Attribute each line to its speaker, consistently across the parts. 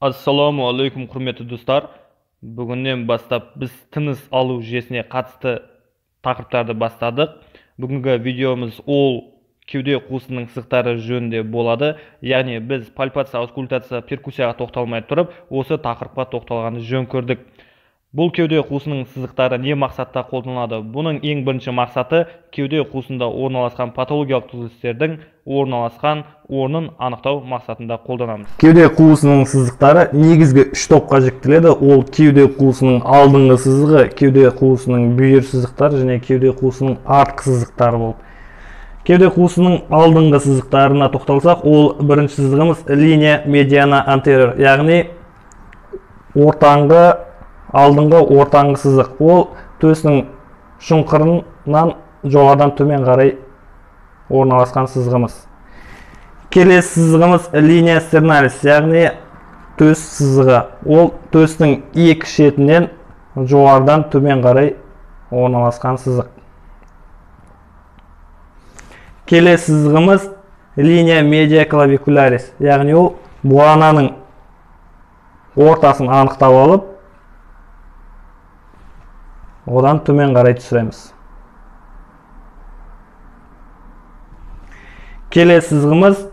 Speaker 1: Assalomu alaykum hurmatli do'stlar. Bugundan boshlab biz tinish olу juyesiga қатысты taqriqlarni boshladik. Bugungi videomiz kevde quvisining sisiqlari jөнінде bo'ladi. Ya'ni biz palpatsiya, auskultatsiya, perkussiyaga to'xtalmay turib, o'sha taqriqqa to'xtalganni jön ko'rdik. Bu kevde quvisining sisiqlari ne maqsadda qo'llaniladi? Buning eng birinchi maqsadi kevde quvusida o'rnaşgan patologik tuzilishlarning o'rnaşgan o'rnin aniqlау maqsadida qo'llanamiz.
Speaker 2: Kevde quvisining sisiqlari negizgi 3 topqa jiktiladi. Ол kevde quvisining oldingi sisiqi, kevde quvisining buyur sisiqlari және kevde quvisining artqi sisiqlari bo'lib. Kevde quvisining oldingi sisiqlarına to'xtalsaq, ол birinchi sisiqimiz linea mediana anterior, ya'ni алдыңғы ортаңғы сызық. Ол төсінің шұңқырынан жоғарыдан төмен қарай орналасқан сызығымыз. Келесі сызығымыз линия стерналис, яғни төс сызығы. Ол төсінің екі шетінен жоғарыдан төмен қарай орналасқан сызық. Келесі сызығымыз линия медиа клавикулярис, яғни ол буананың ортасын анықтап алып, одан төмен қарай түсіреміз. Келесі сызығымыз,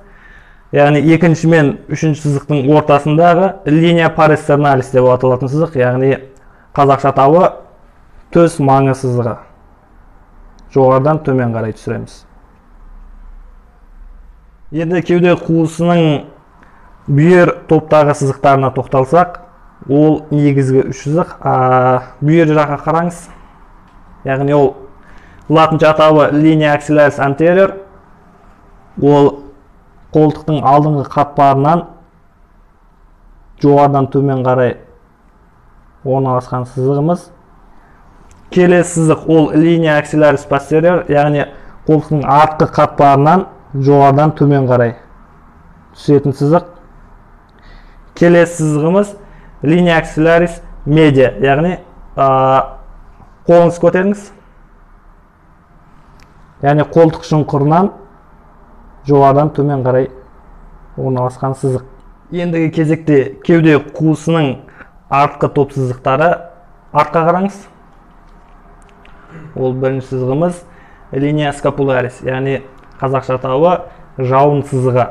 Speaker 2: яғни екінші мен үшінші сызықтың ортасындағы линия парис стерналис деп аталатын сызық, яғни қазақша атауы төс маңы сызығы. Жоғарыдан төмен қарай түсіреміз. Енді кеуде қуысының бүйір топтағы сызықтарына тоқталсақ, ол негізгі үш сызық. Бүйір жаққа қараңыз. Яғни ол латынша атауы линия аксиllaris anterior. Ол қолтықтың алдыңғы қатпарынан жоғарыдан төмен қарай орналасқан сызығымыз. Келесі сызық ол линия аксиllaris posterior, яғни қолтықтың артқы қатпарынан жоғарыдан төмен қарай түсетін сызық. Келесі сызығымыз линия аксиllaris media, яғни қолыңыз көтеріңіз. Яғни қолтық шұңқырынан жоғарыдан төмен қарай орналасқан сызық. Ендігі кезекте кеуде қуысының артқы топ сызықтары. Артқа қараңыз. Ол бірінші сызығымыз линия scapularis, яғни қазақша атауы жауын сызығы.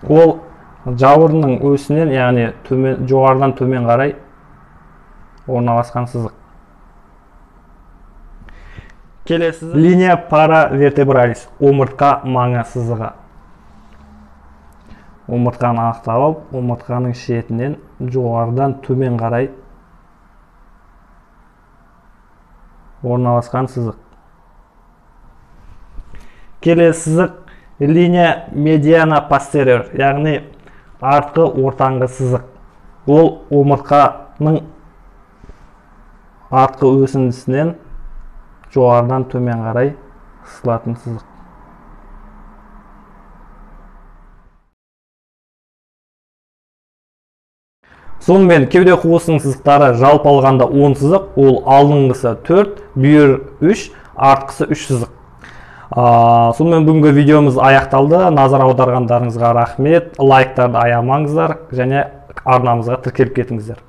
Speaker 2: Ол жауырынның өсінен, яғни жоғарыдан төмен қарай орналасқан сызық. Келесі линия paravertebralis, омыртқа маңы сызығы. Омыртқаны анықтап алып, омыртқаның шетінен жоғарыдан төмен қарай орналасқан сызық. Келесі сызық линия mediana posterior, яғни артқы ортаңғы сызық. Ол омыртқаның артқы өсіндісінен жоғарыдан төмен қарай сызылатын сызық. Сонымен кеуде қуысының сызықтары жалпы алғанда 10 сызық. Ол алдыңғысы 4, бүйір 3, артқысы 3 сызық. Сонымен бүгінгі видеомыз аяқталды. Назар аударғандарыңызға рахмет. Лайктарды аямаңыздар және арнамызға тіркеліп кетіңіздер.